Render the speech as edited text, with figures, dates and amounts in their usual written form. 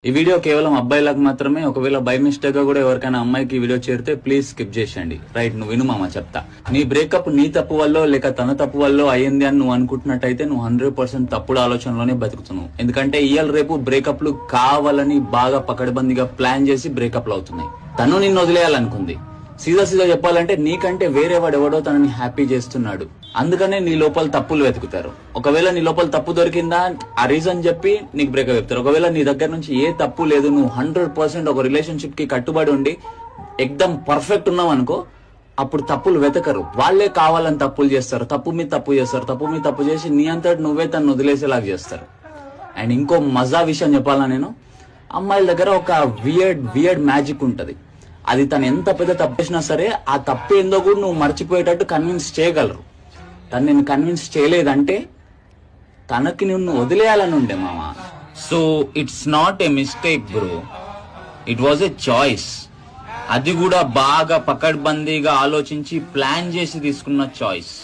ఈ వీడియో కేవలం అబ్బాయిలకు మాత్రమే. ఒకవేళ బై మిస్టేక్ గా కూడా ఎవరికైనా అమ్మాయికి ఈ వీడియో చేరితే ప్లీజ్ స్కిప్ చేసేయండి. రైట్, నువ్వు విను మామ, చెప్తా. నీ బ్రేకప్ నీ తప్పు వల్ల లేక తన తప్పు వల్ల అయ్యింది అని నువ్వు అనుకుంటున్నట్టయితే నువ్వు 100% తప్పుడు ఆలోచనలోనే బతుకుతున్నావు. ఎందుకంటే ఇవాళ రేపు బ్రేకప్లు కావాలని బాగా పకడ్బందీగా ప్లాన్ చేసి బ్రేకప్లు అవుతున్నాయి. తను నిన్ను వదిలేయాలనుకుంది. సీదా చెప్పాలంటే నీకంటే వేరే వాడు ఎవడో తనని హ్యాపీ చేస్తున్నాడు. అందుకనే నీ లోపల తప్పులు వెతుకుతారు. ఒకవేళ నీ లోపల తప్పు దొరికిందా ఆ రీజన్ చెప్పి నీకు బ్రేకప్ చెప్తారు. ఒకవేళ నీ దగ్గర నుంచి ఏ తప్పు లేదు, నువ్వు 100% ఒక రిలేషన్షిప్ కి కట్టుబడి ఉండి ఎక్దమ్ పర్ఫెక్ట్ ఉన్నావు అనుకో, అప్పుడు తప్పులు వెతకరు. వాళ్ళే కావాలని తప్పులు చేస్తారు, తప్పు మీద తప్పు చేస్తారు, తప్పు మీద తప్పు చేసి నీ అంతటి నువ్వే తను వదిలేసేలాగా చేస్తారు. అండ్ ఇంకో మజా విషయం చెప్పాలా, నేను అమ్మాయిల దగ్గర ఒక వియర్డ్ మ్యాజిక్ ఉంటది. అది తను ఎంత పెద్ద తప్పు చేసినా సరే ఆ తప్పు ఏందో కూడా నువ్వు మర్చిపోయేటట్టు కన్విన్స్ చేయగలరు. తను నేను కన్విన్స్ చేయలేదంటే తనకి నిన్ను వదిలేయాలని ఉండే మామ. So it's not a mistake bro, it was a choice. అది కూడా బాగా పకడ్బందీగా ఆలోచించి ప్లాన్ చేసి తీసుకున్న చాయిస్.